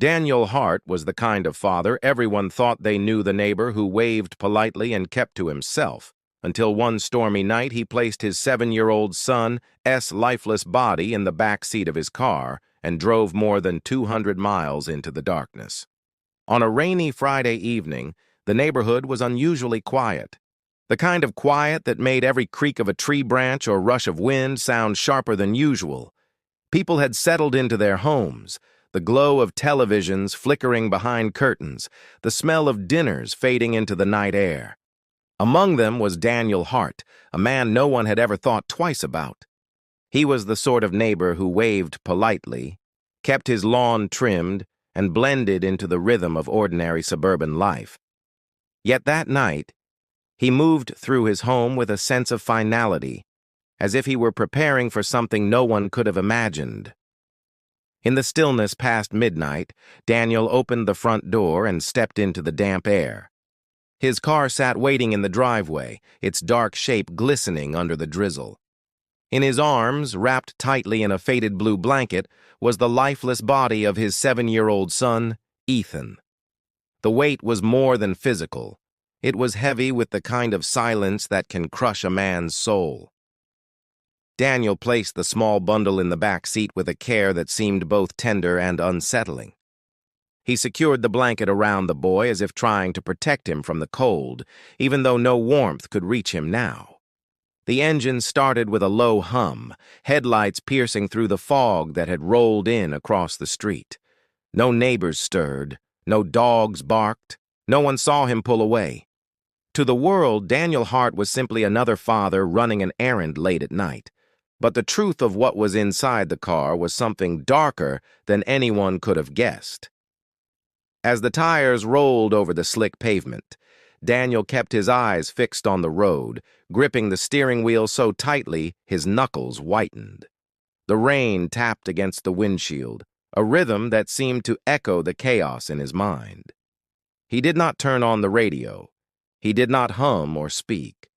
Daniel Hart was the kind of father everyone thought they knew, the neighbor who waved politely and kept to himself, until one stormy night he placed his 7-year-old son's lifeless body in the back seat of his car and drove more than 200 miles into the darkness. On a rainy Friday evening, the neighborhood was unusually quiet. The kind of quiet that made every creak of a tree branch or rush of wind sound sharper than usual. People had settled into their homes, the glow of televisions flickering behind curtains, the smell of dinners fading into the night air. Among them was Daniel Hart, a man no one had ever thought twice about. He was the sort of neighbor who waved politely, kept his lawn trimmed, and blended into the rhythm of ordinary suburban life. Yet that night, he moved through his home with a sense of finality, as if he were preparing for something no one could have imagined. In the stillness past midnight, Daniel opened the front door and stepped into the damp air. His car sat waiting in the driveway, its dark shape glistening under the drizzle. In his arms, wrapped tightly in a faded blue blanket, was the lifeless body of his 7-year-old son, Ethan. The weight was more than physical. It was heavy with the kind of silence that can crush a man's soul. Daniel placed the small bundle in the back seat with a care that seemed both tender and unsettling. He secured the blanket around the boy as if trying to protect him from the cold, even though no warmth could reach him now. The engine started with a low hum, headlights piercing through the fog that had rolled in across the street. No neighbors stirred, no dogs barked, no one saw him pull away. To the world, Daniel Hart was simply another father running an errand late at night. But the truth of what was inside the car was something darker than anyone could have guessed. As the tires rolled over the slick pavement, Daniel kept his eyes fixed on the road, gripping the steering wheel so tightly his knuckles whitened. The rain tapped against the windshield, a rhythm that seemed to echo the chaos in his mind. He did not turn on the radio. He did not hum or speak.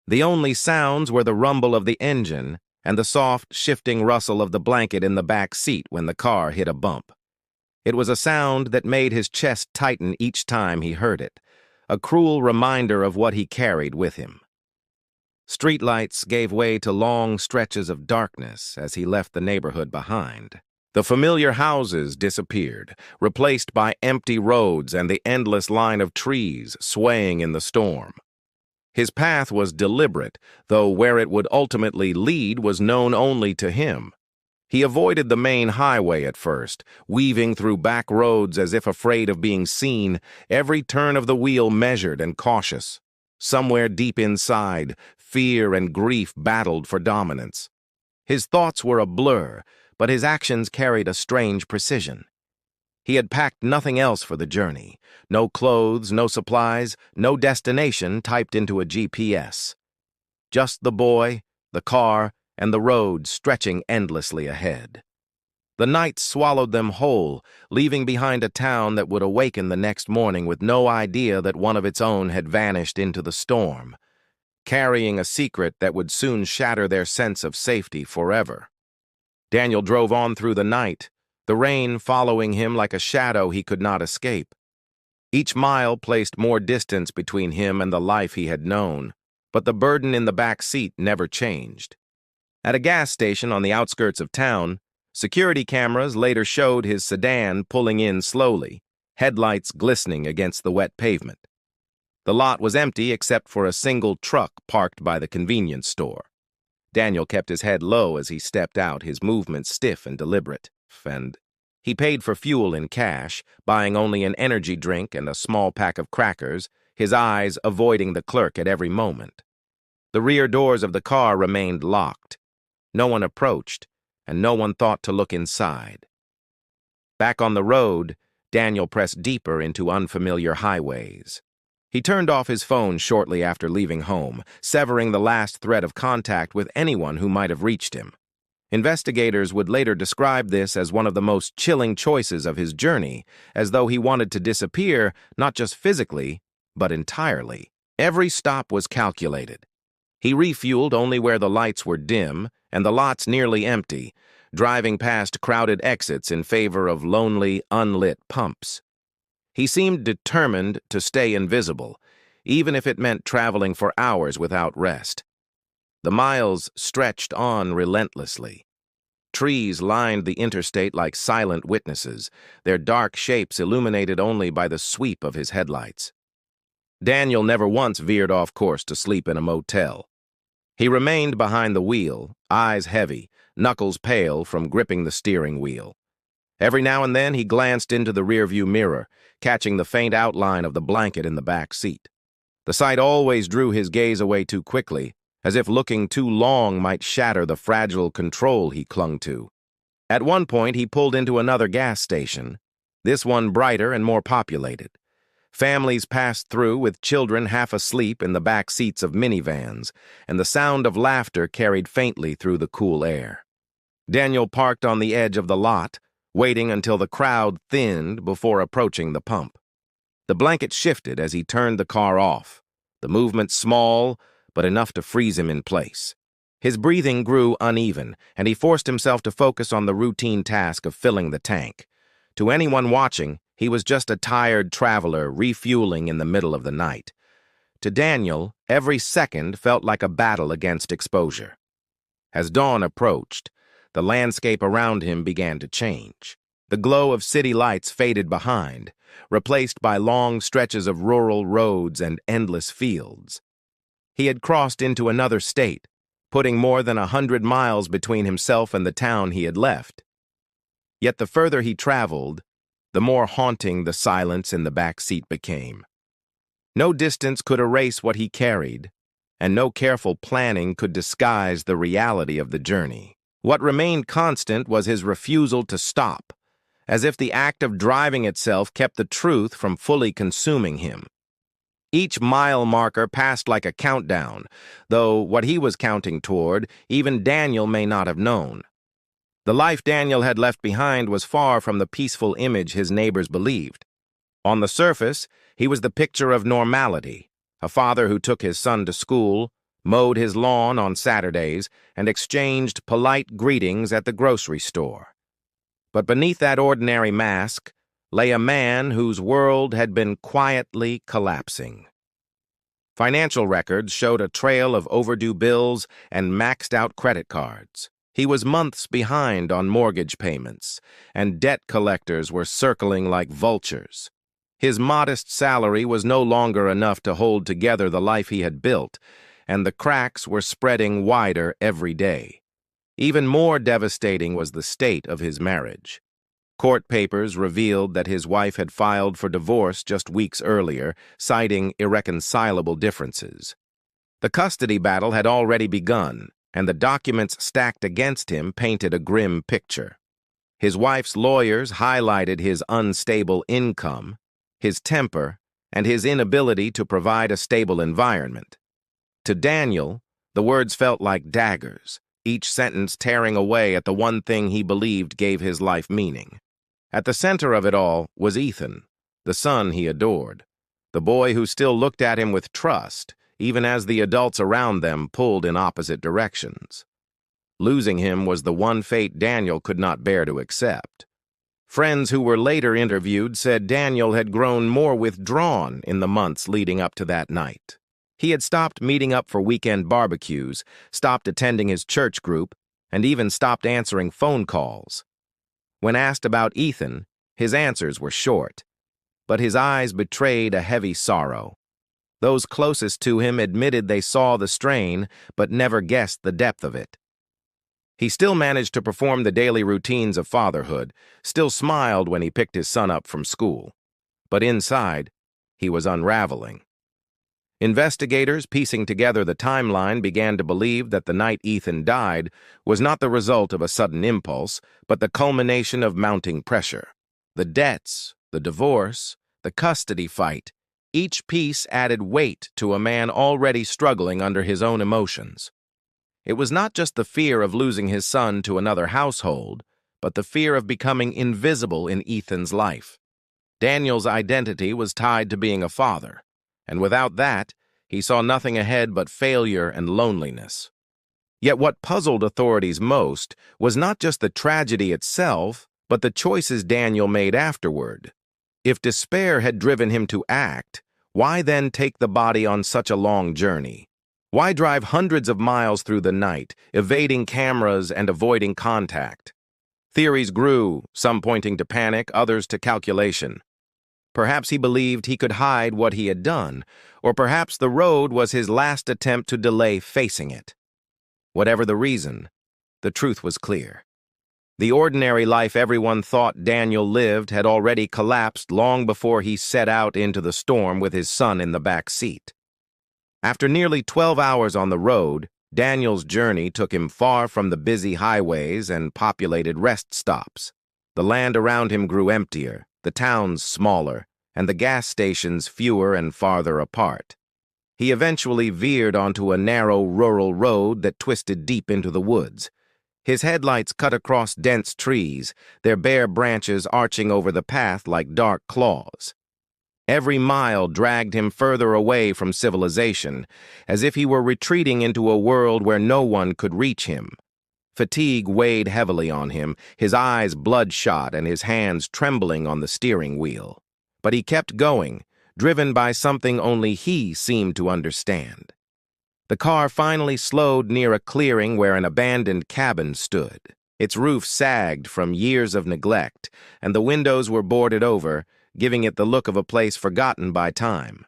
The only sounds were the rumble of the engine and the soft, shifting rustle of the blanket in the back seat when the car hit a bump. It was a sound that made his chest tighten each time he heard it, a cruel reminder of what he carried with him. Streetlights gave way to long stretches of darkness as he left the neighborhood behind. The familiar houses disappeared, replaced by empty roads and the endless line of trees swaying in the storm. His path was deliberate, though where it would ultimately lead was known only to him. He avoided the main highway at first, weaving through back roads as if afraid of being seen, every turn of the wheel measured and cautious. Somewhere deep inside, fear and grief battled for dominance. His thoughts were a blur, but his actions carried a strange precision. He had packed nothing else for the journey. No clothes, no supplies, no destination typed into a GPS. Just the boy, the car, and the road stretching endlessly ahead. The night swallowed them whole, leaving behind a town that would awaken the next morning with no idea that one of its own had vanished into the storm, carrying a secret that would soon shatter their sense of safety forever. Daniel drove on through the night, the rain following him like a shadow he could not escape. Each mile placed more distance between him and the life he had known, but the burden in the back seat never changed. At a gas station on the outskirts of town, security cameras later showed his sedan pulling in slowly, headlights glistening against the wet pavement. The lot was empty except for a single truck parked by the convenience store. Daniel kept his head low as he stepped out, his movements stiff and deliberate, and he paid for fuel in cash, buying only an energy drink and a small pack of crackers, his eyes avoiding the clerk at every moment. The rear doors of the car remained locked. No one approached, and no one thought to look inside. Back on the road, Daniel pressed deeper into unfamiliar highways. He turned off his phone shortly after leaving home, severing the last thread of contact with anyone who might have reached him. Investigators would later describe this as one of the most chilling choices of his journey, as though he wanted to disappear not just physically, but entirely. Every stop was calculated. He refueled only where the lights were dim and the lots nearly empty, driving past crowded exits in favor of lonely, unlit pumps. He seemed determined to stay invisible, even if it meant traveling for hours without rest. The miles stretched on relentlessly. Trees lined the interstate like silent witnesses, their dark shapes illuminated only by the sweep of his headlights. Daniel never once veered off course to sleep in a motel. He remained behind the wheel, eyes heavy, knuckles pale from gripping the steering wheel. Every now and then he glanced into the rearview mirror, catching the faint outline of the blanket in the back seat. The sight always drew his gaze away too quickly, as if looking too long might shatter the fragile control he clung to. At one point, he pulled into another gas station, this one brighter and more populated. Families passed through with children half asleep in the back seats of minivans, and the sound of laughter carried faintly through the cool air. Daniel parked on the edge of the lot, waiting until the crowd thinned before approaching the pump. The blanket shifted as he turned the car off, the movement small, but enough to freeze him in place. His breathing grew uneven, and he forced himself to focus on the routine task of filling the tank. To anyone watching, he was just a tired traveler refueling in the middle of the night. To Daniel, every second felt like a battle against exposure. As dawn approached, the landscape around him began to change. The glow of city lights faded behind, replaced by long stretches of rural roads and endless fields. He had crossed into another state, putting more than 100 miles between himself and the town he had left. Yet the further he traveled, the more haunting the silence in the back seat became. No distance could erase what he carried, and no careful planning could disguise the reality of the journey. What remained constant was his refusal to stop, as if the act of driving itself kept the truth from fully consuming him. Each mile marker passed like a countdown, though what he was counting toward, even Daniel may not have known. The life Daniel had left behind was far from the peaceful image his neighbors believed. On the surface, he was the picture of normality, a father who took his son to school, mowed his lawn on Saturdays, and exchanged polite greetings at the grocery store. But beneath that ordinary mask lay a man whose world had been quietly collapsing. Financial records showed a trail of overdue bills and maxed-out credit cards. He was months behind on mortgage payments, and debt collectors were circling like vultures. His modest salary was no longer enough to hold together the life he had built, and the cracks were spreading wider every day. Even more devastating was the state of his marriage. Court papers revealed that his wife had filed for divorce just weeks earlier, citing irreconcilable differences. The custody battle had already begun, and the documents stacked against him painted a grim picture. His wife's lawyers highlighted his unstable income, his temper, and his inability to provide a stable environment. To Daniel, the words felt like daggers, each sentence tearing away at the one thing he believed gave his life meaning. At the center of it all was Ethan, the son he adored, the boy who still looked at him with trust, even as the adults around them pulled in opposite directions. Losing him was the one fate Daniel could not bear to accept. Friends who were later interviewed said Daniel had grown more withdrawn in the months leading up to that night. He had stopped meeting up for weekend barbecues, stopped attending his church group, and even stopped answering phone calls. When asked about Ethan, his answers were short, but his eyes betrayed a heavy sorrow. Those closest to him admitted they saw the strain, but never guessed the depth of it. He still managed to perform the daily routines of fatherhood, still smiled when he picked his son up from school. But inside, he was unraveling. Investigators piecing together the timeline began to believe that the night Ethan died was not the result of a sudden impulse, but the culmination of mounting pressure. The debts, the divorce, the custody fight, each piece added weight to a man already struggling under his own emotions. It was not just the fear of losing his son to another household, but the fear of becoming invisible in Ethan's life. Daniel's identity was tied to being a father, and without that, he saw nothing ahead but failure and loneliness. Yet what puzzled authorities most was not just the tragedy itself, but the choices Daniel made afterward. If despair had driven him to act, why then take the body on such a long journey? Why drive hundreds of miles through the night, evading cameras and avoiding contact? Theories grew, some pointing to panic, others to calculation. Perhaps he believed he could hide what he had done, or perhaps the road was his last attempt to delay facing it. Whatever the reason, the truth was clear. The ordinary life everyone thought Daniel lived had already collapsed long before he set out into the storm with his son in the back seat. After nearly 12 hours on the road, Daniel's journey took him far from the busy highways and populated rest stops. The land around him grew emptier, the towns smaller, and the gas stations fewer and farther apart. He eventually veered onto a narrow rural road that twisted deep into the woods. His headlights cut across dense trees, their bare branches arching over the path like dark claws. Every mile dragged him further away from civilization, as if he were retreating into a world where no one could reach him. Fatigue weighed heavily on him, his eyes bloodshot and his hands trembling on the steering wheel. But he kept going, driven by something only he seemed to understand. The car finally slowed near a clearing where an abandoned cabin stood. Its roof sagged from years of neglect, and the windows were boarded over, giving it the look of a place forgotten by time.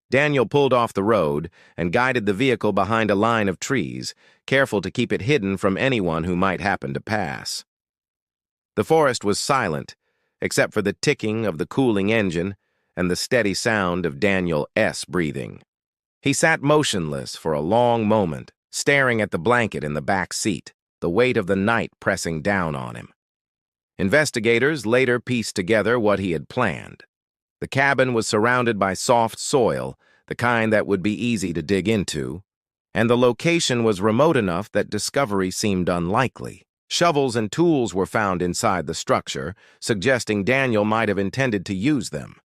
Daniel pulled off the road and guided the vehicle behind a line of trees, careful to keep it hidden from anyone who might happen to pass. The forest was silent, except for the ticking of the cooling engine and the steady sound of Daniel's breathing. He sat motionless for a long moment, staring at the blanket in the back seat, the weight of the night pressing down on him. Investigators later pieced together what he had planned. The cabin was surrounded by soft soil, the kind that would be easy to dig into, and the location was remote enough that discovery seemed unlikely. Shovels and tools were found inside the structure, suggesting Daniel might have intended to use them.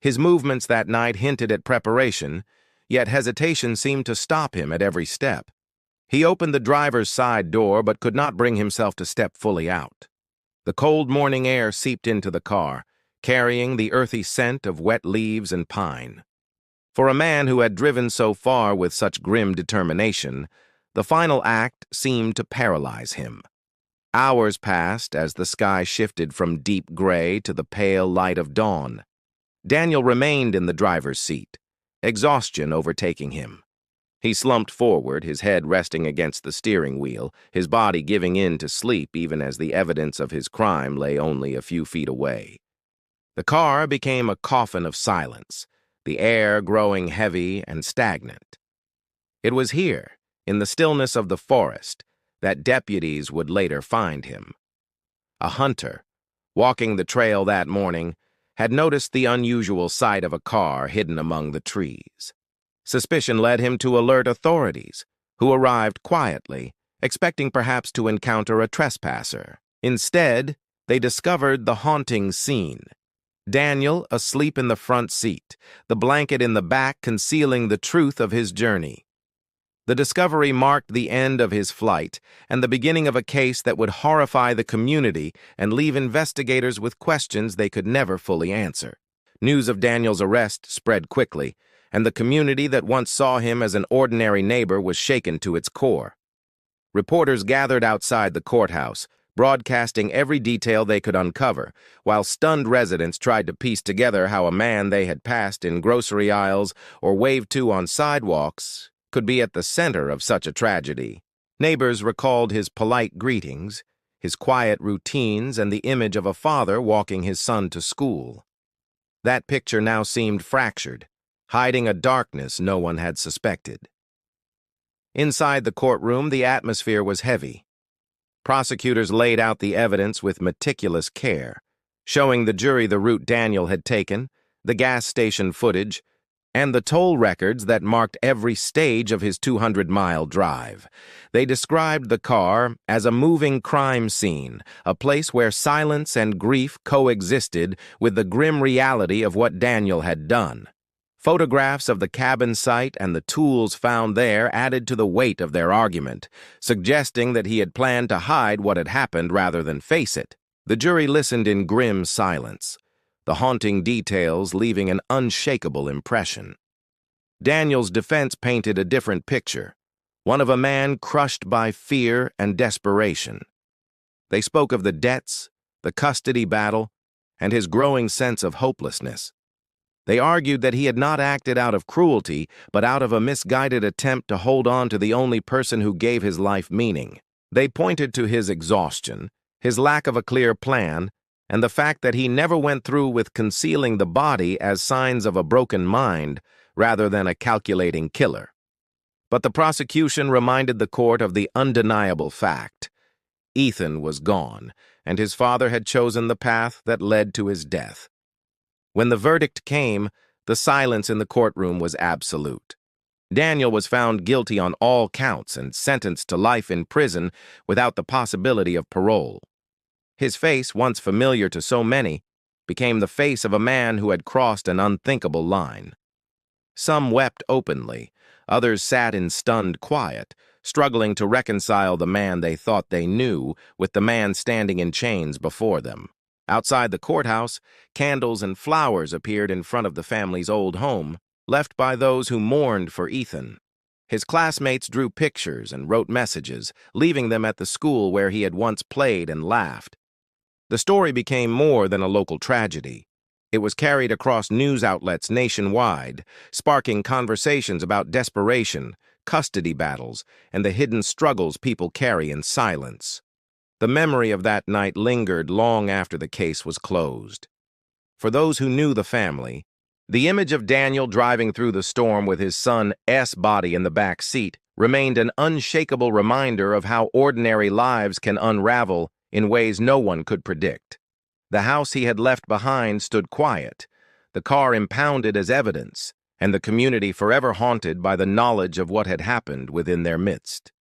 His movements that night hinted at preparation, yet hesitation seemed to stop him at every step. He opened the driver's side door but could not bring himself to step fully out. The cold morning air seeped into the car, carrying the earthy scent of wet leaves and pine. For a man who had driven so far with such grim determination, the final act seemed to paralyze him. Hours passed as the sky shifted from deep gray to the pale light of dawn. Daniel remained in the driver's seat, exhaustion overtaking him. He slumped forward, his head resting against the steering wheel, his body giving in to sleep even as the evidence of his crime lay only a few feet away. The car became a coffin of silence, the air growing heavy and stagnant. It was here, in the stillness of the forest, that deputies would later find him. A hunter, walking the trail that morning, had noticed the unusual sight of a car hidden among the trees. Suspicion led him to alert authorities, who arrived quietly, expecting perhaps to encounter a trespasser. Instead, they discovered the haunting scene. Daniel asleep in the front seat, the blanket in the back concealing the truth of his journey. The discovery marked the end of his flight and the beginning of a case that would horrify the community and leave investigators with questions they could never fully answer. News of Daniel's arrest spread quickly, and the community that once saw him as an ordinary neighbor was shaken to its core. Reporters gathered outside the courthouse, broadcasting every detail they could uncover, while stunned residents tried to piece together how a man they had passed in grocery aisles or waved to on sidewalks could be at the center of such a tragedy. Neighbors recalled his polite greetings, his quiet routines, and the image of a father walking his son to school. That picture now seemed fractured, hiding a darkness no one had suspected. Inside the courtroom, the atmosphere was heavy. Prosecutors laid out the evidence with meticulous care, showing the jury the route Daniel had taken, the gas station footage, and the toll records that marked every stage of his 200-mile drive. They described the car as a moving crime scene, a place where silence and grief coexisted with the grim reality of what Daniel had done. Photographs of the cabin site and the tools found there added to the weight of their argument, suggesting that he had planned to hide what had happened rather than face it. The jury listened in grim silence, the haunting details leaving an unshakable impression. Daniel's defense painted a different picture, one of a man crushed by fear and desperation. They spoke of the debts, the custody battle, and his growing sense of hopelessness. They argued that he had not acted out of cruelty, but out of a misguided attempt to hold on to the only person who gave his life meaning. They pointed to his exhaustion, his lack of a clear plan, and the fact that he never went through with concealing the body as signs of a broken mind rather than a calculating killer. But the prosecution reminded the court of the undeniable fact. Ethan was gone, and his father had chosen the path that led to his death. When the verdict came, the silence in the courtroom was absolute. Daniel was found guilty on all counts and sentenced to life in prison without the possibility of parole. His face, once familiar to so many, became the face of a man who had crossed an unthinkable line. Some wept openly, others sat in stunned quiet, struggling to reconcile the man they thought they knew with the man standing in chains before them. Outside the courthouse, candles and flowers appeared in front of the family's old home, left by those who mourned for Ethan. His classmates drew pictures and wrote messages, leaving them at the school where he had once played and laughed. The story became more than a local tragedy. It was carried across news outlets nationwide, sparking conversations about desperation, custody battles, and the hidden struggles people carry in silence. The memory of that night lingered long after the case was closed. For those who knew the family, the image of Daniel driving through the storm with his son's body in the back seat remained an unshakable reminder of how ordinary lives can unravel in ways no one could predict. The house he had left behind stood quiet, the car impounded as evidence, and the community forever haunted by the knowledge of what had happened within their midst.